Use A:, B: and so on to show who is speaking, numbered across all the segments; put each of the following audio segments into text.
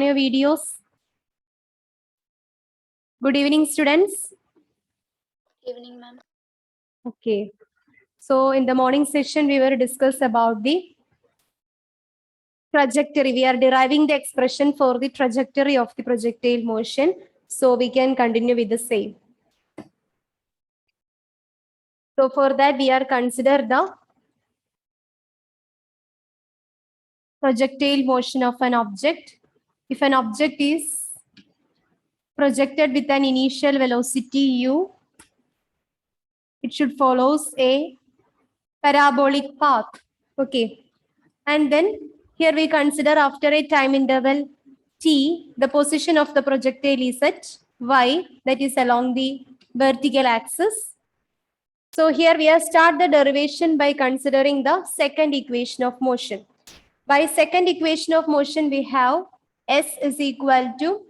A: your videos. Good evening, students.
B: Evening, ma'am.
A: Okay. So in the morning session, we were discuss about the trajectory. We are deriving the expression for the trajectory of the projectile motion. So we can continue with the same. So for that, we are consider the projectile motion of an object. If an object is projected with an initial velocity u, it should follows a parabolic path. Okay. And then here we consider after a time interval t, the position of the projectile is at y, that is along the vertical axis. So here we have start the derivation by considering the second equation of motion. By second equation of motion, we have S is equal to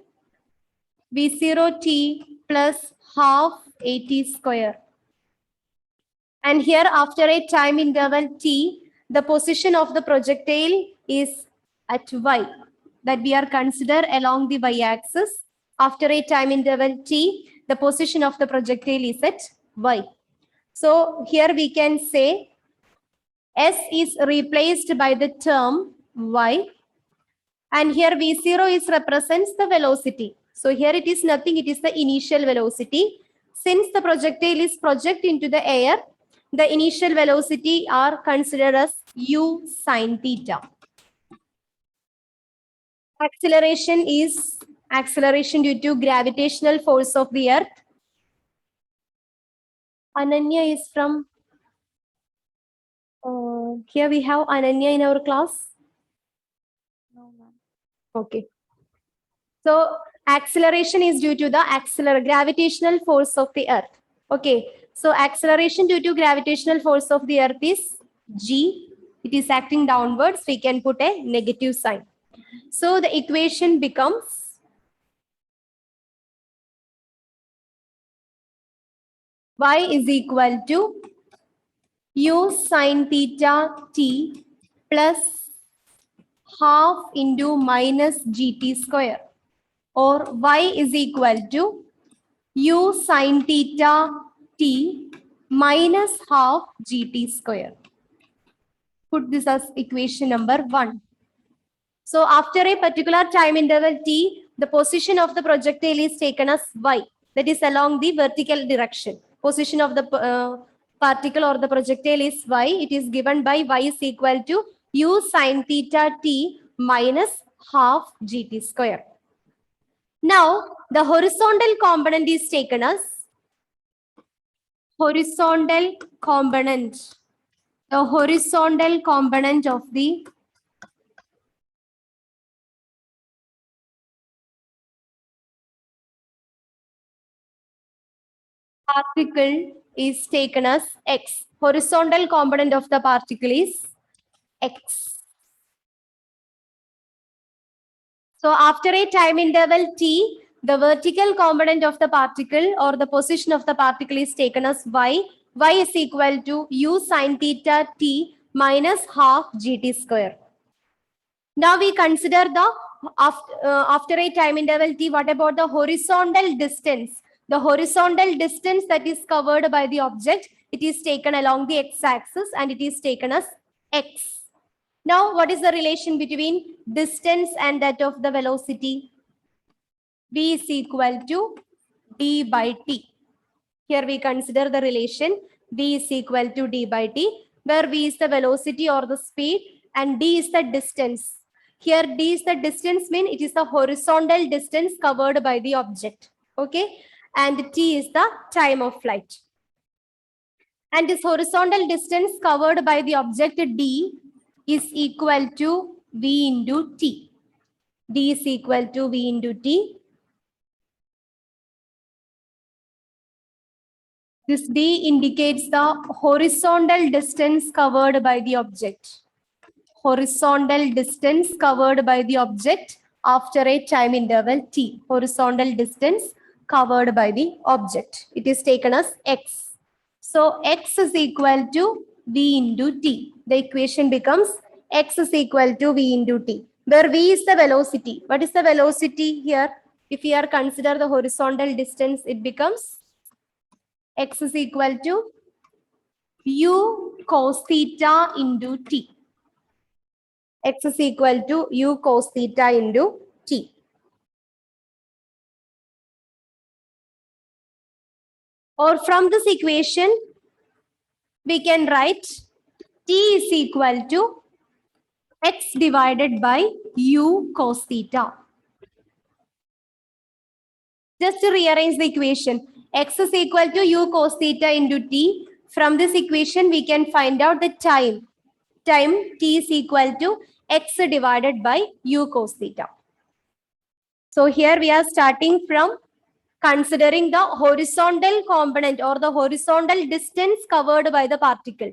A: V0t plus half AT square. And here after a time interval t, the position of the projectile is at y, that we are consider along the y-axis. After a time interval t, the position of the projectile is at y. So here we can say S is replaced by the term y, and here V0 is represents the velocity. So here it is nothing, it is the initial velocity. Since the projectile is project into the air, the initial velocity are considered as u sine theta. Acceleration is acceleration due to gravitational force of the earth. Ananya is from, here we have Ananya in our class.
B: No, ma'am.
A: Okay. So acceleration is due to the gravitational force of the earth. Okay. So acceleration due to gravitational force of the earth is g. It is acting downwards. We can put a negative sign. So the equation becomes y is equal to u sine theta t plus half into minus gt square, or y is equal to u sine theta t minus half gt square. Put this as equation number 1. So after a particular time interval t, the position of the projectile is taken as y, that is along the vertical direction. Position of the particle or the projectile is y. It is given by y is equal to u sine theta t minus half gt square. Now the horizontal component is taken as horizontal component. The horizontal component of the particle is taken as x. Horizontal component of the particle is x. So after a time interval t, the vertical component of the particle or the position of the particle is taken as y. Y is equal to u sine theta t minus half gt square. Now we consider the after a time interval t, what about the horizontal distance? The horizontal distance that is covered by the object, it is taken along the x-axis and it is taken as x. Now, what is the relation between distance and that of the velocity? V is equal to d by t. Here we consider the relation v is equal to d by t, where v is the velocity or the speed and d is the distance. Here d is the distance, mean it is the horizontal distance covered by the object. Okay, and t is the time of flight. And this horizontal distance covered by the object d is equal to v into t. D is equal to v into t. This d indicates the horizontal distance covered by the object. Horizontal distance covered by the object after a time interval t. Horizontal distance covered by the object. It is taken as x. So x is equal to v into t. The equation becomes x is equal to v into t, where v is the velocity. What is the velocity here? If we are consider the horizontal distance, it becomes x is equal to u cos theta into t. X is equal to u cos theta into t. Or from this equation, we can write t is equal to x divided by u cos theta. Just to rearrange the equation, x is equal to u cos theta into t. From this equation, we can find out the time. Time t is equal to x divided by u cos theta. So here we are starting from considering the horizontal component or the horizontal distance covered by the particle.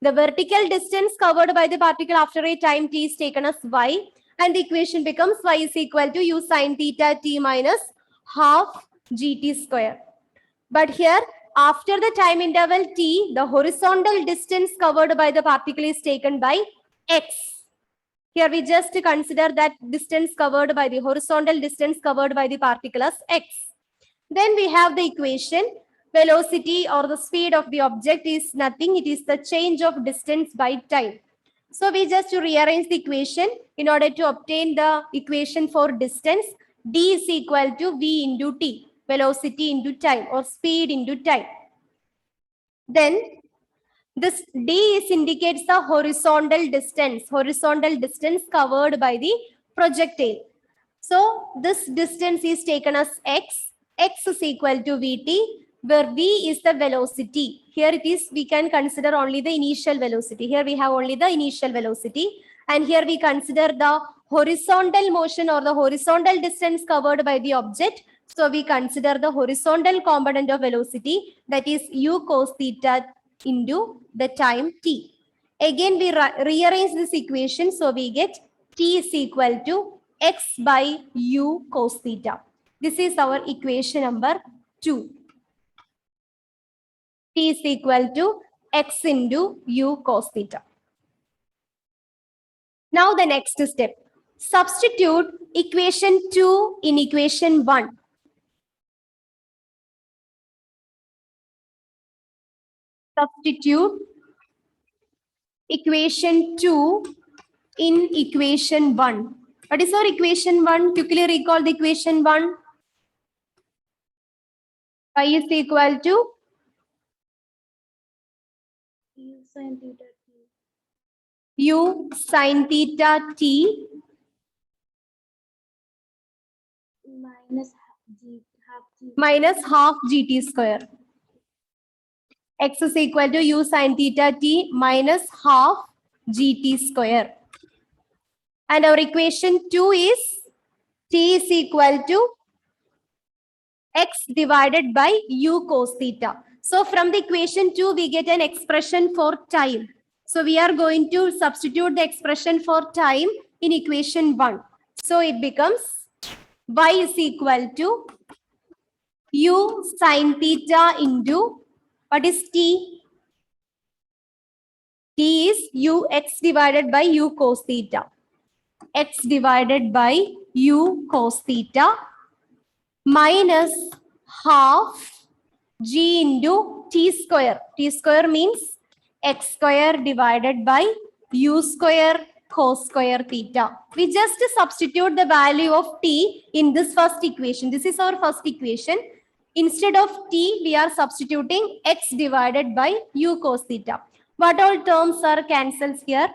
A: The vertical distance covered by the particle after a time t is taken as y, and the equation becomes y is equal to u sine theta t minus half gt square. But here, after the time interval t, the horizontal distance covered by the particle is taken by x. Here we just consider that distance covered by the horizontal distance covered by the particle as x. Then we have the equation, velocity or the speed of the object is nothing. It is the change of distance by time. So we just rearrange the equation in order to obtain the equation for distance. D is equal to V into T, velocity into time or speed into time. Then this D is indicates the horizontal distance covered by the projectile. So this distance is taken as x. X is equal to Vt, where V is the velocity. Here it is, we can consider only the initial velocity. Here we have only the initial velocity. And here we consider the horizontal motion or the horizontal distance covered by the object. So we consider the horizontal component of velocity, that is u cos theta into the time t. Again, we rearrange this equation. So we get t is equal to x by u cos theta. This is our equation number 2. T is equal to x into u cos theta. Now the next step. Substitute equation 2 in equation 1. Substitute equation 2 in equation 1. What is our equation 1? Quickly recall the equation 1. Y is equal to
B: U sin theta t
A: u sin theta t minus half gt square. X is equal to u sin theta t minus half gt square. And our equation 2 is t is equal to x divided by u cos theta. So from the equation 2, we get an expression for time. So we are going to substitute the expression for time in equation 1. So it becomes y is equal to u sin theta into, what is t? T is u x divided by u cos theta. X divided by u cos theta minus half g into t square. T square means x square divided by u square cos square theta. We just substitute the value of t in this first equation. This is our first equation. Instead of t, we are substituting x divided by u cos theta. What all terms are cancelled here?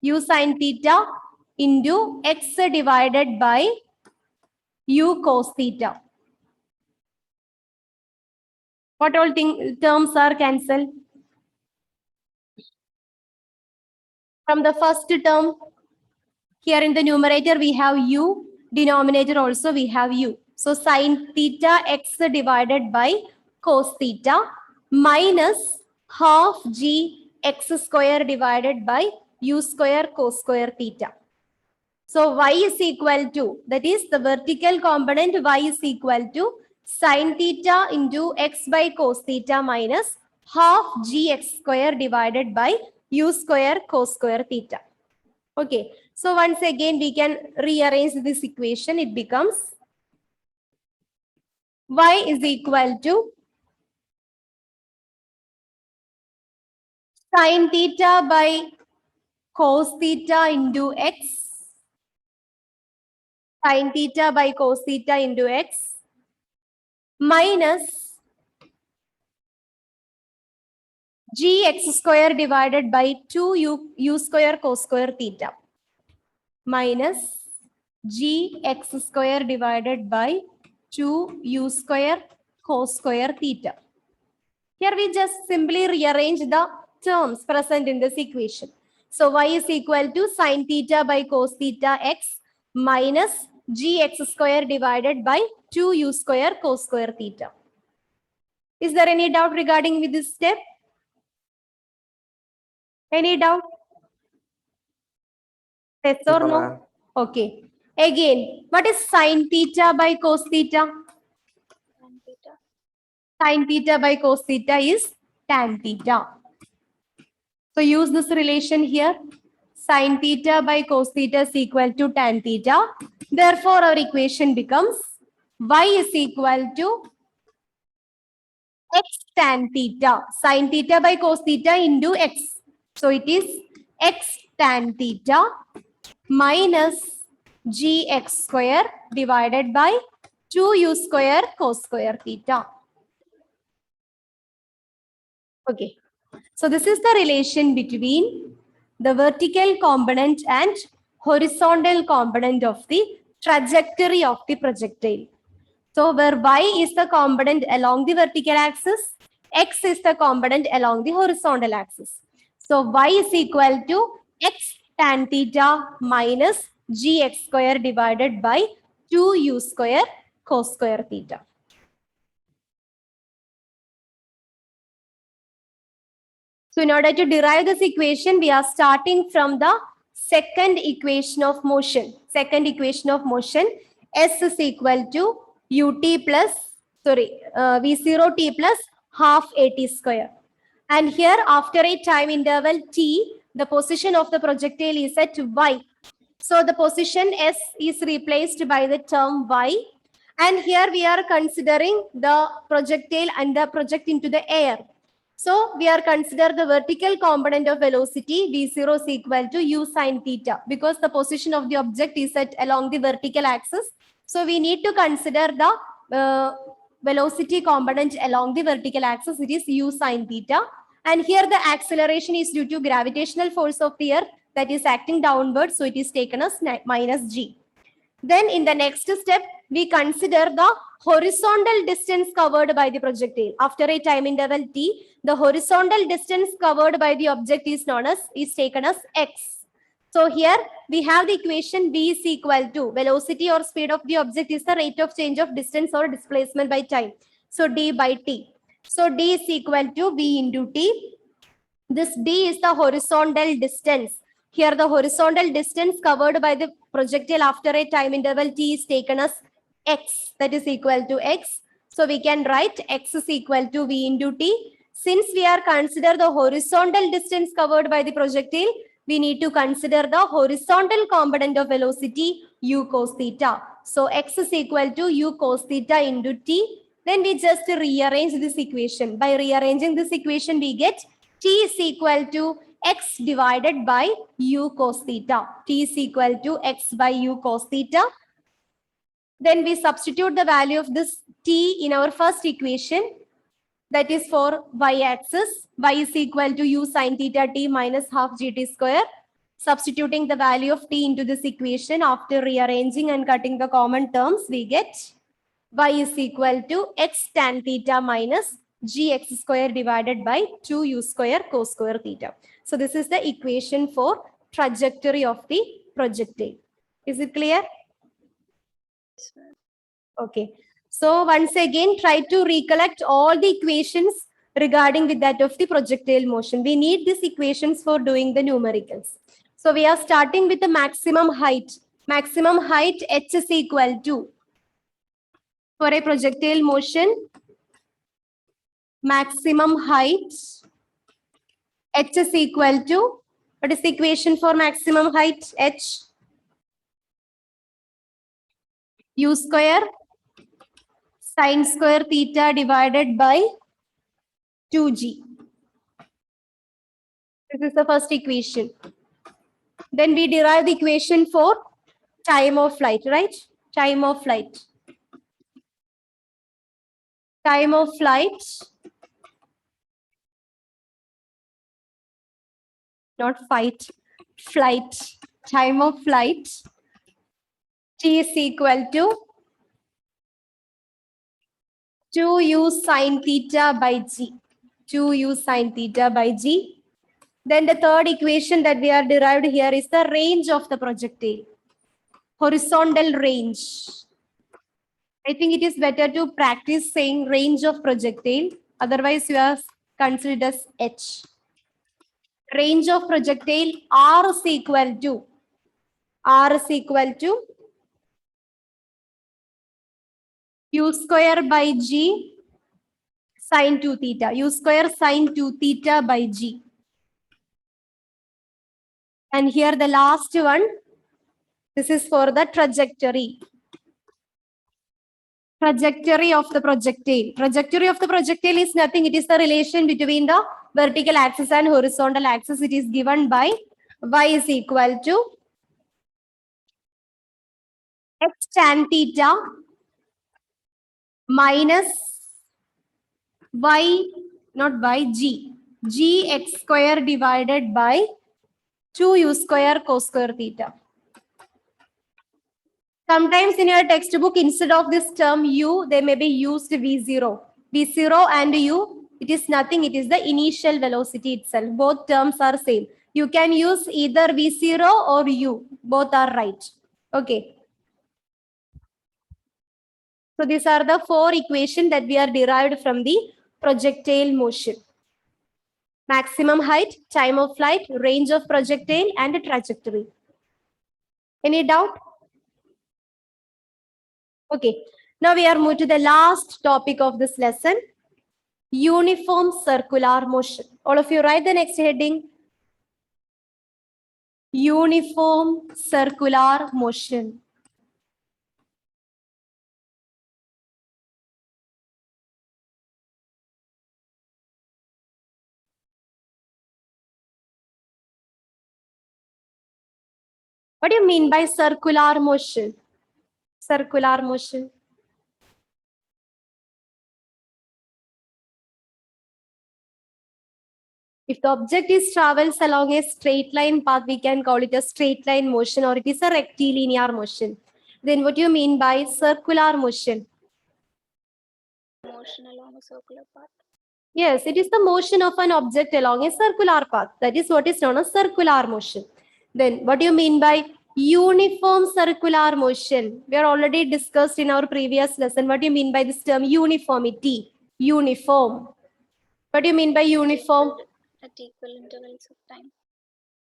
A: U sin theta into x divided by u cos theta. What all terms are cancelled? From the first term, here in the numerator we have u, denominator also we have u. So sin theta x divided by cos theta minus half g x square divided by u square cos square theta. So y is equal to, that is the vertical component, y is equal to sin theta into x by cos theta minus half gx square divided by u square cos square theta. Okay, So once again, we can rearrange this equation. It becomes y is equal to sin theta by cos theta into x, sin theta by cos theta into x, minus gx square divided by 2u square cos square theta, minus gx square divided by 2u square cos square theta. Here we just simply rearrange the terms present in this equation. So y is equal to sin theta by cos theta x minus gx square divided by 2u square cos square theta. Is there any doubt regarding with this step? Any doubt? Yes or
C: No,
A: no?
C: ma'am.
A: Okay. Again, what is sin theta by cos theta?
B: Tan theta.
A: Sin theta by cos theta is tan theta. So use this relation here. Sin theta by cos theta is equal to tan theta. Therefore, our equation becomes y is equal to x tan theta. Sin theta by cos theta into x. So it is x tan theta minus gx square divided by 2u square cos square theta. Okay. So this is the relation between the vertical component and horizontal component of the trajectory of the projectile. So where y is the component along the vertical axis, x is the component along the horizontal axis. So y is equal to x tan theta minus gx square divided by 2u square cos square theta. So in order to derive this equation, we are starting from the second equation of motion. Second equation of motion, S is equal to ut plus, v0 t plus half at square. And here after a time interval t, the position of the projectile is at y. So the position S is replaced by the term y. And here we are considering the projectile and the project into the air. So we are consider the vertical component of velocity v0 is equal to u sine theta because the position of the object is at along the vertical axis. So we need to consider the velocity component along the vertical axis. It is u sine theta. And here the acceleration is due to gravitational force of the earth that is acting downwards. So it is taken as minus g. Then in the next step, we consider the horizontal distance covered by the projectile. After a time interval t, the horizontal distance covered by the object is taken as x. So here we have the equation v is equal to velocity or speed of the object is the rate of change of distance or displacement by time. So d by t. So d is equal to v into t. This d is the horizontal distance. Here the horizontal distance covered by the projectile after a time interval t is taken as x, that is equal to x. So we can write x is equal to v into t. Since we are consider the horizontal distance covered by the projectile, we need to consider the horizontal component of velocity u cos theta. So x is equal to u cos theta into t. Then we just rearrange this equation. By rearranging this equation, we get t is equal to x divided by u cos theta. T is equal to x by u cos theta. Then we substitute the value of this t in our first equation. That is for y-axis. Y is equal to u sine theta t minus half gt square. Substituting the value of t into this equation after rearranging and cutting the common terms, we get y is equal to x tan theta minus gx square divided by 2u square cos square theta. So this is the equation for trajectory of the projectile. Is it clear? Okay. So once again, try to recollect all the equations regarding with that of the projectile motion. We need these equations for doing the numericals. So we are starting with the maximum height. Maximum height h is equal to, for a projectile motion, maximum height h is equal to What is the equation for maximum height? H. U square sine square theta divided by 2g. This is the first equation. Then we derive the equation for time of flight, right? Time of flight. Time of flight, not fight, flight. Time of flight, t is equal to 2u sine theta by g. 2u sine theta by g. Then the third equation that we are derived here is the range of the projectile. Horizontal range. I think it is better to practice saying range of projectile. Otherwise, you are considered as H. Range of projectile R is equal to U square by G sine 2 theta. U square sine 2 theta by G. And here the last one. This is for the trajectory. Trajectory of the projectile. Trajectory of the projectile is nothing. It is the relation between the vertical axis and horizontal axis. It is given by y is equal to x tan theta minus y, not by g. G x square divided by 2u square cos square theta. Sometimes in your textbook, instead of this term u, they may be used v0. v0 and u, it is nothing. It is the initial velocity itself. Both terms are same. You can use either v0 or u. Both are right. Okay. So these are the four equations that we are derived from the projectile motion. Maximum height, time of flight, range of projectile, and trajectory. Any doubt? Okay, now we are moving to the last topic of this lesson, uniform circular motion. All of you write the next heading. Uniform circular motion. What do you mean by circular motion? Circular motion. If the object is travels along a straight line path, we can call it a straight line motion, or it is a rectilinear motion. Then what do you mean by circular motion?
B: Motion along a circular path.
A: Yes, it is the motion of an object along a circular path. That is what is known as circular motion. Then what do you mean by uniform circular motion? We are already discussed in our previous lesson. What do you mean by this term uniformity? Uniform. What do you mean by uniform?
B: At equal intervals of time.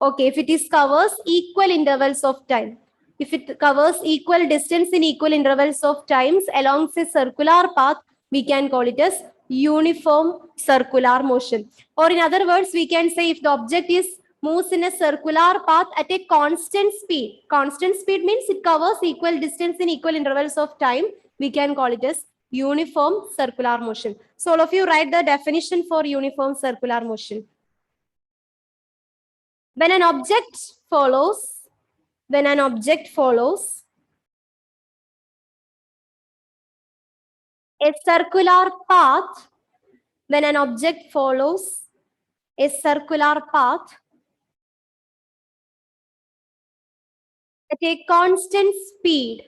A: Okay, if it is covers equal intervals of time. If it covers equal distance in equal intervals of times along a circular path, we can call it as uniform circular motion. Or in other words, we can say if the object is moves in a circular path at a constant speed. Constant speed means it covers equal distance in equal intervals of time. We can call it as uniform circular motion. So all of you write the definition for uniform circular motion. When an object follows a circular path, when an object follows a circular path at a constant speed,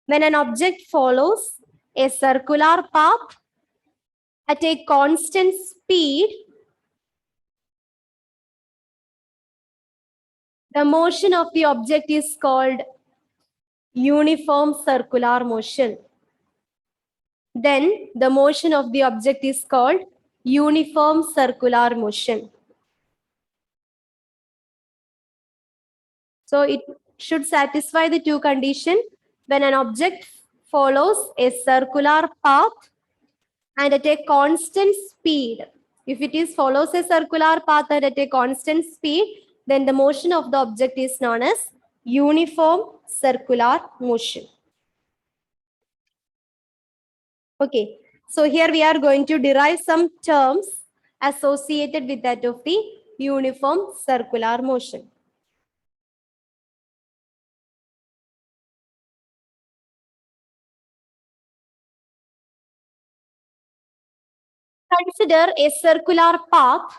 A: when an object follows a circular path at a constant speed, the motion of the object is called uniform circular motion. Then the motion of the object is called uniform circular motion. So it should satisfy the two conditions. When an object follows a circular path and at a constant speed, If it is follows a circular path at a constant speed, then the motion of the object is known as uniform circular motion. Okay, so here we are going to derive some terms associated with that of the uniform circular motion. Consider a circular path.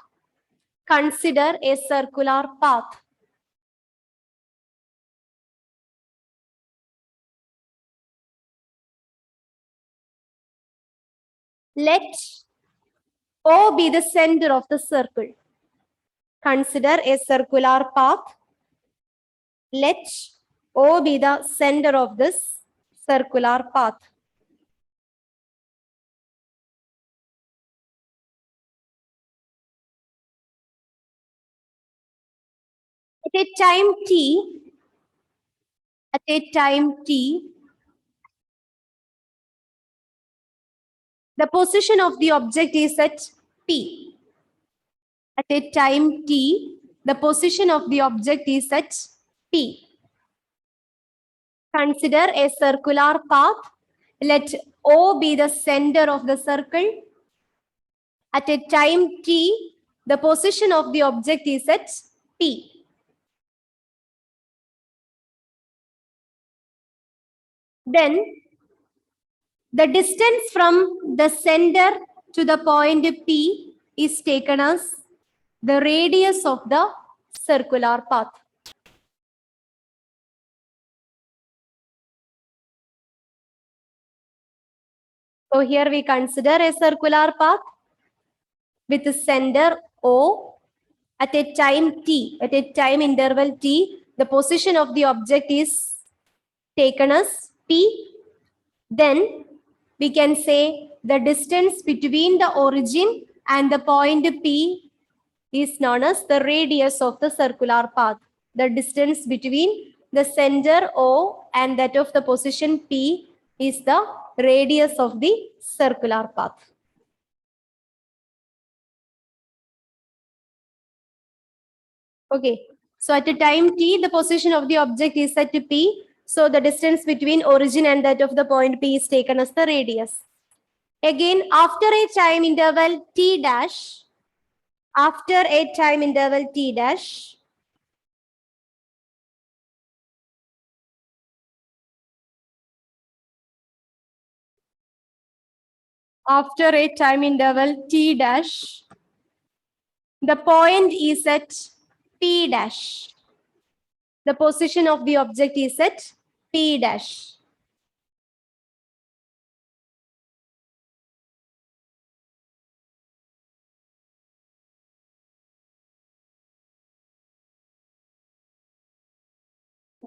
A: Consider a circular path. Let O be the center of the circle. Consider a circular path. Let O be the center of this circular path. At a time t, the position of the object is at P. At a time t, the position of the object is at P. Consider a circular path. Let O be the center of the circle. At a time t, the position of the object is at P. Then the distance from the center to the point P is taken as the radius of the circular path. So here we consider a circular path with the center O at a time t, at a time interval t, the position of the object is taken as P. Then we can say the distance between the origin and the point P is known as the radius of the circular path. The distance between the center O and that of the position P is the radius of the circular path. Okay, so at a time t, the position of the object is at P. So the distance between origin and that of the point P is taken as the radius. Again, after a time interval t dash, after a time interval t dash, after a time interval t dash, the point is at P dash. The position of the object is at P dash.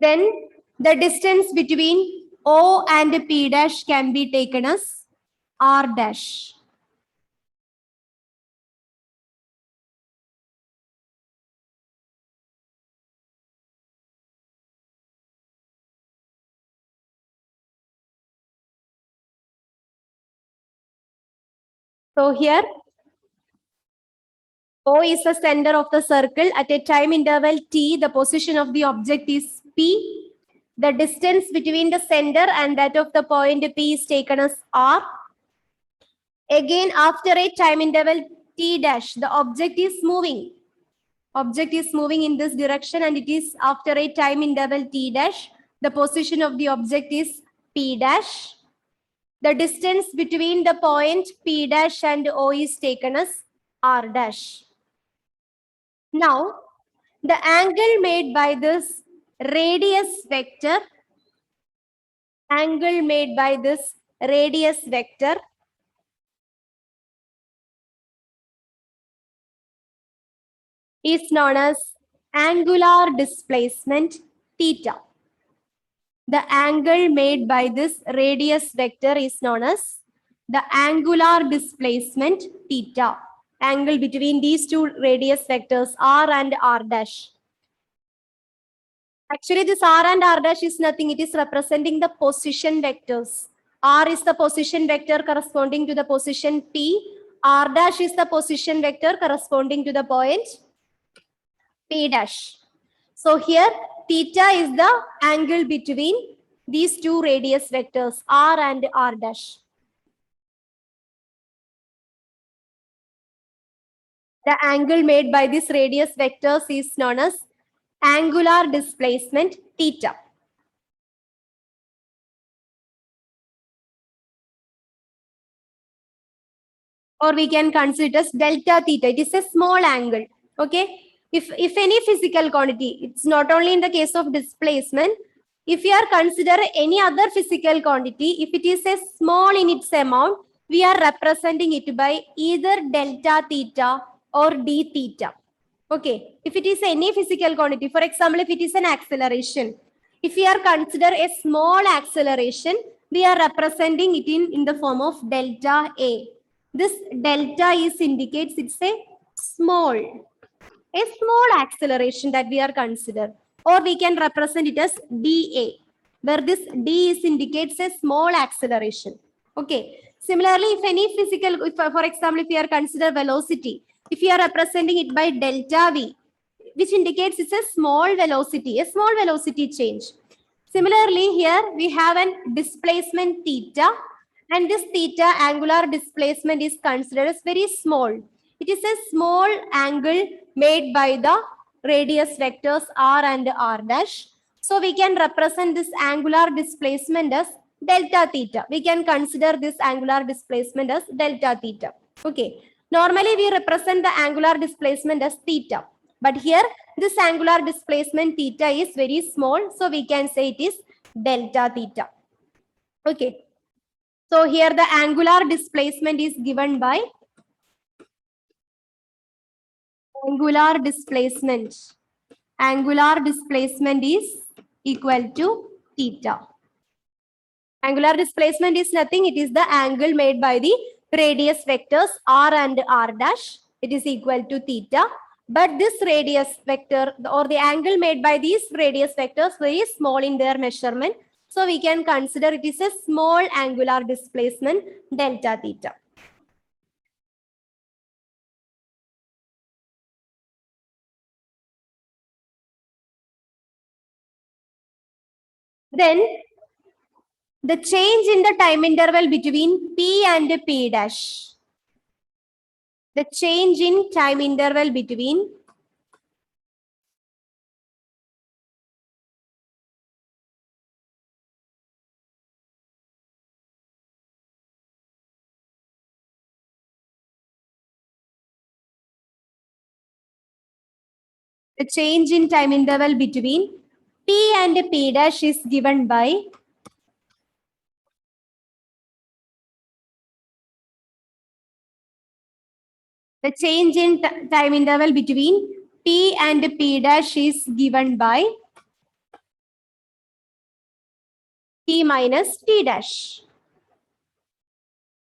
A: Then the distance between O and P dash can be taken as R dash. So here O is the center of the circle. At a time interval t, the position of the object is P. The distance between the center and that of the point P is taken as R. Again, after a time interval t dash, the object is moving. Object is moving in this direction and it is after a time interval t dash. The position of the object is P dash. The distance between the point P dash and O is taken as R dash. Now, the angle made by this radius vector, is known as angular displacement theta. The angle made by this radius vector is known as the angular displacement theta. Angle between these two radius vectors R and R dash. Actually, this R and R dash is nothing. It is representing the position vectors. R is the position vector corresponding to the position P. R dash is the position vector corresponding to the point P dash. So here theta is the angle between these two radius vectors R and R dash. The angle made by this radius vectors is known as angular displacement theta. Or we can consider it as delta theta. It is a small angle. Okay. If any physical quantity, it's not only in the case of displacement. If you are consider any other physical quantity, if it is a small in its amount, we are representing it by either delta theta or d theta. Okay. If it is any physical quantity, for example, if it is an acceleration, if we are consider a small acceleration, we are representing it in the form of delta A. This delta is indicates it's a small acceleration that we are consider, or we can represent it as dA, where this d is indicates a small acceleration. Okay. Similarly, if any physical, if, for example, if we are consider velocity, if we are representing it by delta V, which indicates it's a small velocity change. Similarly, here we have an displacement theta, and this theta angular displacement is considered as very small. It is a small angle made by the radius vectors R and R dash. So we can represent this angular displacement as delta theta. We can consider this angular displacement as delta theta. Okay. Normally we represent the angular displacement as theta. But here this angular displacement theta is very small. So we can say it is delta theta. Okay. So here the angular displacement is given by angular displacement. Angular displacement is equal to theta. Angular displacement is nothing. It is the angle made by the radius vectors R and R dash. It is equal to theta. But this radius vector or the angle made by these radius vectors very small in their measurement. So we can consider it is a small angular displacement delta theta. Then the change in the time interval between P and P dash. The change in time interval between the change in time interval between P and P dash is given by the change in time interval between P and P dash is given by T minus T dash.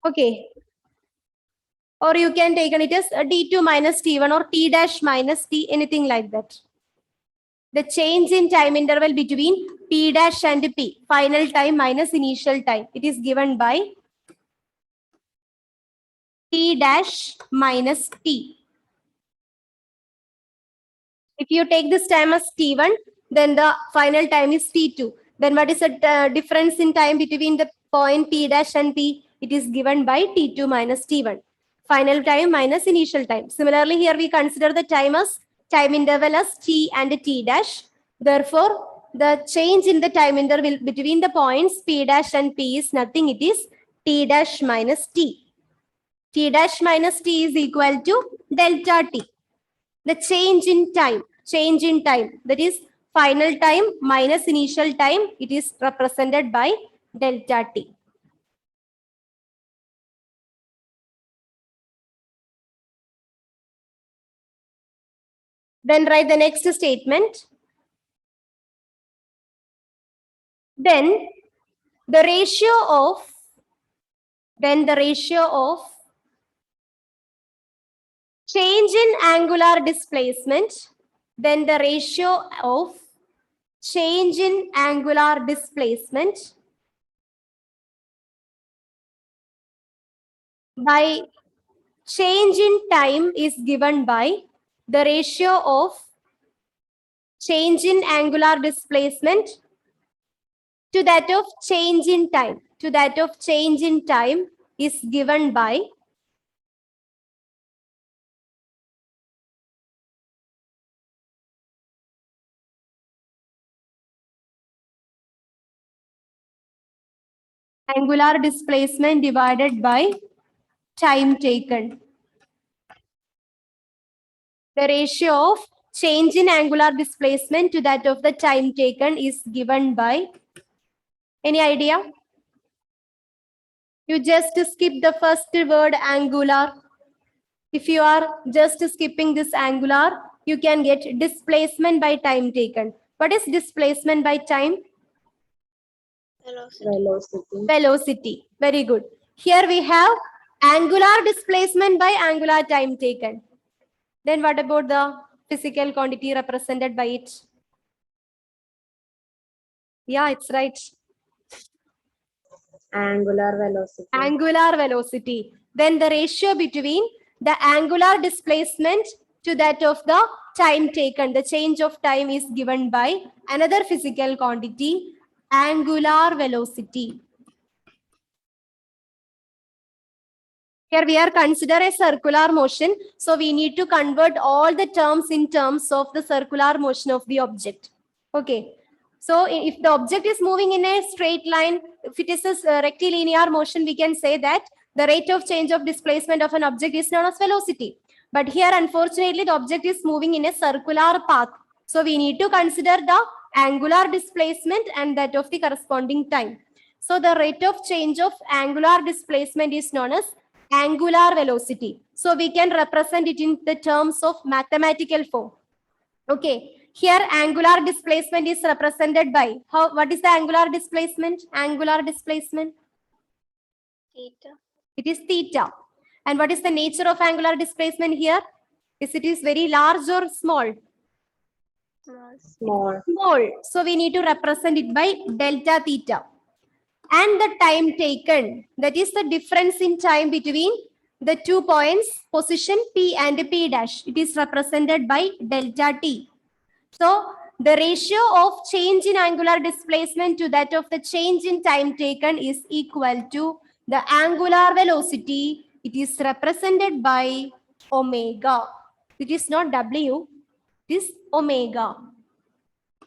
A: Okay. Or you can take it as D2 minus T1 or T dash minus T, anything like that. The change in time interval between P dash and P, final time minus initial time, it is given by T dash minus T. If you take this time as T1, then the final time is T2. Then what is the difference in time between the point P dash and P? It is given by T2 minus T1. Final time minus initial time. Similarly, here we consider the time interval as T and T dash. Therefore, the change in the time interval between the points P dash and P is nothing. It is T dash minus T. T dash minus T is equal to delta T. The change in time, that is final time minus initial time, it is represented by delta T. Then write the next statement. Then the ratio of change in angular displacement, then the ratio of change in angular displacement by change in time is given by the ratio of change in angular displacement to that of change in time. To that of change in time is given by angular displacement divided by time taken. The ratio of change in angular displacement to that of the time taken is given by, any idea? You just skip the first word angular. If you are just skipping this angular, you can get displacement by time taken. What is displacement by time?
B: Velocity.
A: Velocity. Very good. Here we have angular displacement by angular time taken. Then what about the physical quantity represented by it? Yeah, it's right.
C: Angular velocity.
A: Angular velocity. Then the ratio between the angular displacement to that of the time taken, the change of time is given by another physical quantity, angular velocity. Here we are consider a circular motion. So we need to convert all the terms in terms of the circular motion of the object. Okay. So if the object is moving in a straight line, if it is a rectilinear motion, we can say that the rate of change of displacement of an object is known as velocity. But here, unfortunately, the object is moving in a circular path. So we need to consider the angular displacement and that of the corresponding time. So the rate of change of angular displacement is known as angular velocity. So we can represent it in the terms of mathematical form. Okay. Here angular displacement is represented by what is the angular displacement? Angular displacement.
B: Theta.
A: It is theta. And what is the nature of angular displacement here? Is it is very large or small?
B: Small.
A: Small. So we need to represent it by delta theta. And the time taken, that is the difference in time between the 2 points, position P and P dash. It is represented by delta T. So the ratio of change in angular displacement to that of the change in time taken is equal to the angular velocity. It is represented by omega. It is not W, it is omega.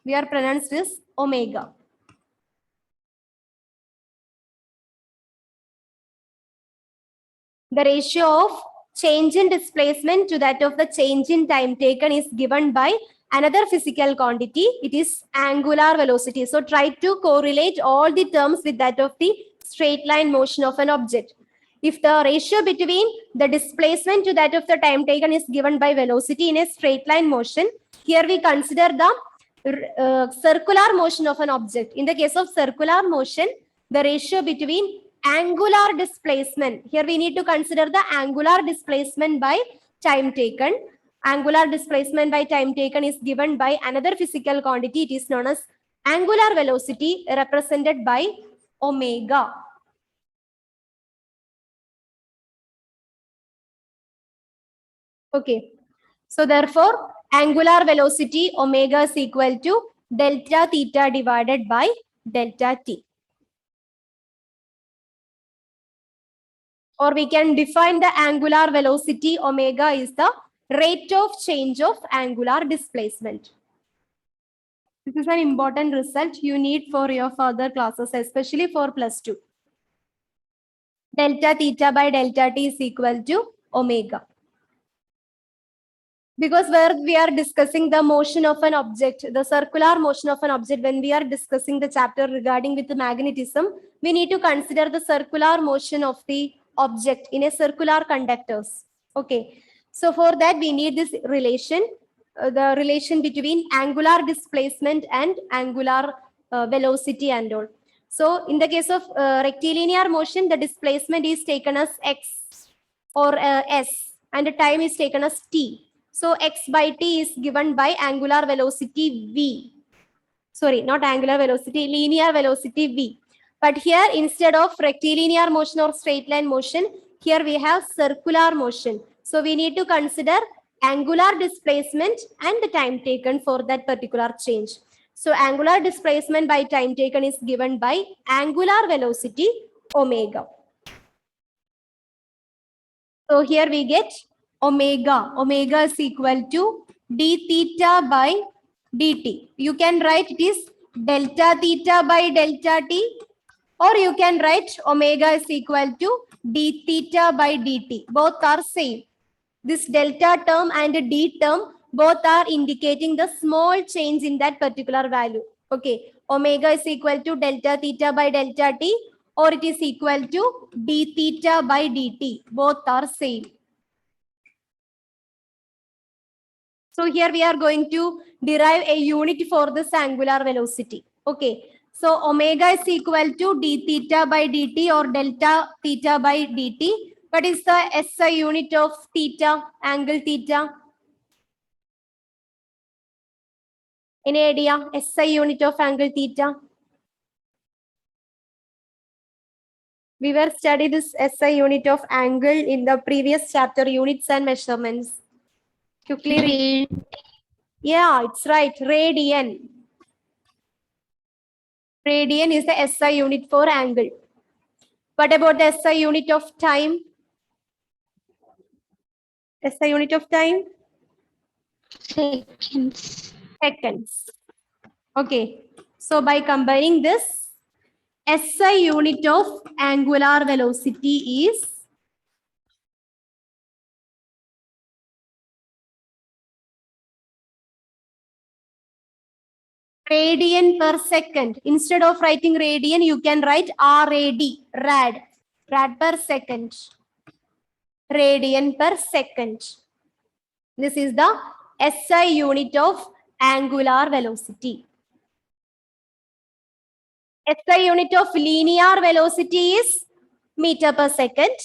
A: We are pronounced as omega. The ratio of change in displacement to that of the change in time taken is given by another physical quantity. It is angular velocity. So try to correlate all the terms with that of the straight line motion of an object. If the ratio between the displacement to that of the time taken is given by velocity in a straight line motion, here we consider the circular motion of an object. In the case of circular motion, the ratio between angular displacement, here we need to consider the angular displacement by time taken. Angular displacement by time taken is given by another physical quantity. It is known as angular velocity, represented by omega. Okay. So therefore, angular velocity omega is equal to delta theta divided by delta t. Or we can define the angular velocity omega is the rate of change of angular displacement. This is an important result you need for your further classes, especially for +2. Delta theta by delta t is equal to omega. Because where we are discussing the motion of an object, the circular motion of an object, when we are discussing the chapter regarding with the magnetism, we need to consider the circular motion of the object in a circular conductors. Okay. So for that, we need this relation, the relation between angular displacement and angular velocity and all. So in the case of rectilinear motion, the displacement is taken as x or s and the time is taken as t. So x by t is given by angular velocity v. Sorry, not angular velocity, linear velocity v. But here, instead of rectilinear motion or straight line motion, Here we have circular motion. So we need to consider angular displacement and the time taken for that particular change. So angular displacement by time taken is given by angular velocity omega. So here we get omega. Omega is equal to d theta by dt. You can write it is delta theta by delta t, or you can write omega is equal to d theta by dt. Both are same. This delta term and d term both are indicating the small change in that particular value. Okay, omega is equal to delta theta by delta t, or it is equal to d theta by dt. Both are same. So here we are going to derive a unit for this angular velocity. Okay, so omega is equal to d theta by dt or delta theta by dt. What is the SI unit of theta, angle theta? Any idea? SI unit of angle theta? We were studying this SI unit of angle in the previous chapter, units and measurements. Quickly read. Yeah, it's right. Radian. Radian is the SI unit for angle. What about the SI unit of time? SI unit of time?
B: Seconds.
A: Seconds. Okay. So by combining this, SI unit of angular velocity is radian per second. Instead of writing radian, you can write RAD, rad per second. Radian per second. This is the SI unit of angular velocity. SI unit of linear velocity is meter per second.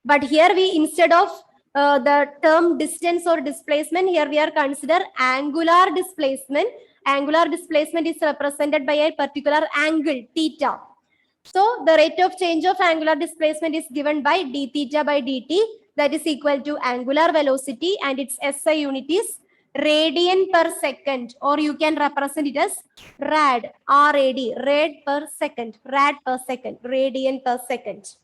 A: But here we, instead of the term distance or displacement, here we are consider angular displacement. Angular displacement is represented by a particular angle, theta. So the rate of change of angular displacement is given by d theta by dt, that is equal to angular velocity, and its SI unit is radian per second, or you can represent it as rad, rad per second, radian per second.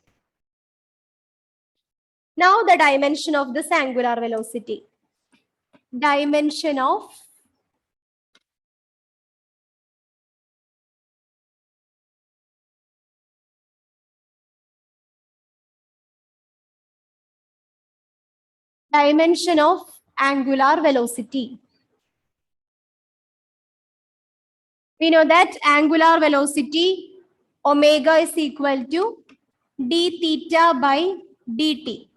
A: Now the dimension of this angular velocity. Dimension of angular velocity. We know that angular velocity omega is equal to d theta by dt.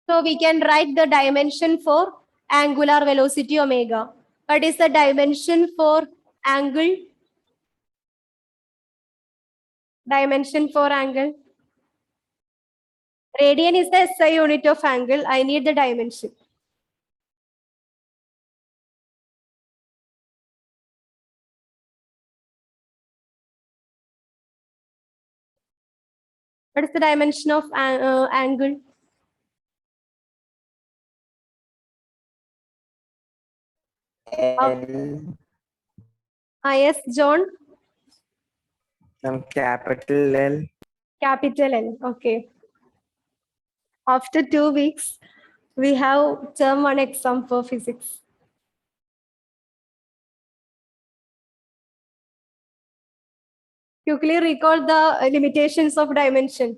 A: So we can write the dimension for angular velocity omega. What is the dimension for angle? Dimension for angle. Radian is the SI unit of angle. I need the dimension. What is the dimension of angle? Yes, John.
C: Some capital L.
A: Capital L. Okay. After 2 weeks, we have term 1 exam for physics. Quickly recall the limitations of dimension.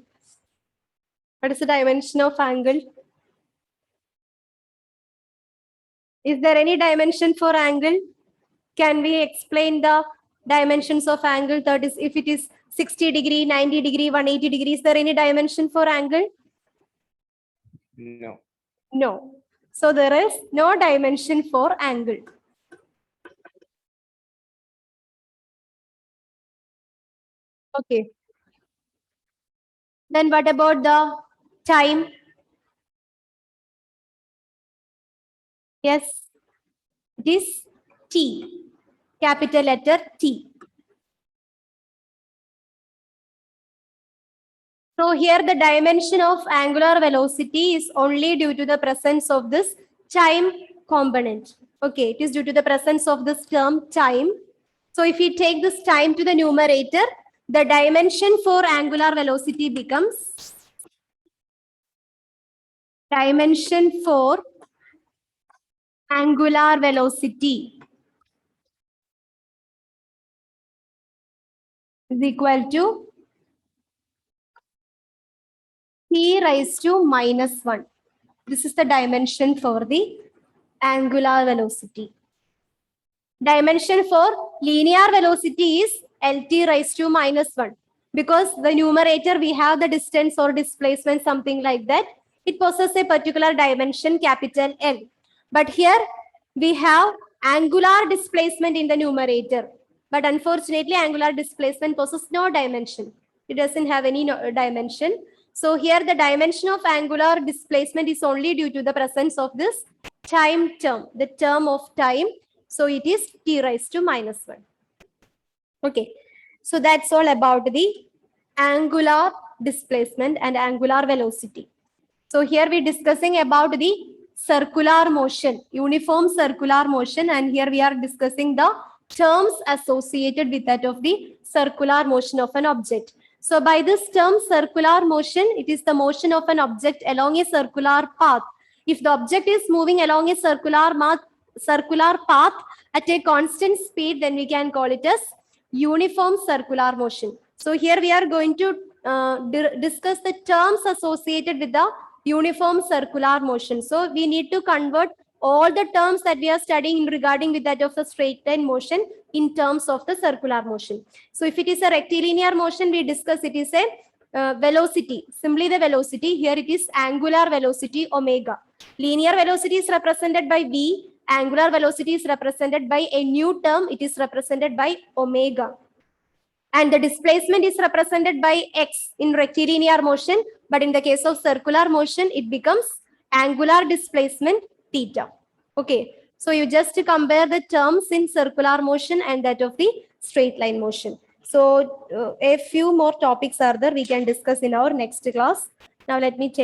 A: What is the dimension of angle? Is there any dimension for angle? Can we explain the dimensions of angle? That is, if it is 60 degree, 90 degree, 180 degree, is there any dimension for angle?
C: No.
A: No. So there is no dimension for angle. Okay. Then what about the time? Yes, it is T, capital letter T. So here the dimension of angular velocity is only due to the presence of this time component. Okay, it is due to the presence of this term time. So if we take this time to the numerator, the dimension for angular velocity becomes dimension for angular velocity is equal to t raised to minus 1. This is the dimension for the angular velocity. Dimension for linear velocity is LT raised to minus 1. Because the numerator, we have the distance or displacement, something like that. It possesses a particular dimension, capital L. But here we have angular displacement in the numerator. But unfortunately, angular displacement possesses no dimension. It doesn't have any dimension. So here the dimension of angular displacement is only due to the presence of this time term, the term of time. So it is t raised to minus 1. Okay. So that's all about the angular displacement and angular velocity. So here we're discussing about the circular motion, uniform circular motion, and here we are discussing the terms associated with that of the circular motion of an object. So by this term circular motion, it is the motion of an object along a circular path. If the object is moving along a circular path at a constant speed, then we can call it as uniform circular motion. So here we are going to discuss the terms associated with the uniform circular motion. So we need to convert all the terms that we are studying regarding with that of the straight line motion in terms of the circular motion. So if it is a rectilinear motion, we discuss it is a velocity, simply the velocity. Here it is angular velocity omega. Linear velocity is represented by v. Angular velocity is represented by a new term. It is represented by omega. And the displacement is represented by x in rectilinear motion. But in the case of circular motion, it becomes angular displacement theta. Okay. So you just compare the terms in circular motion and that of the straight line motion. So a few more topics are there we can discuss in our next class. Now let me take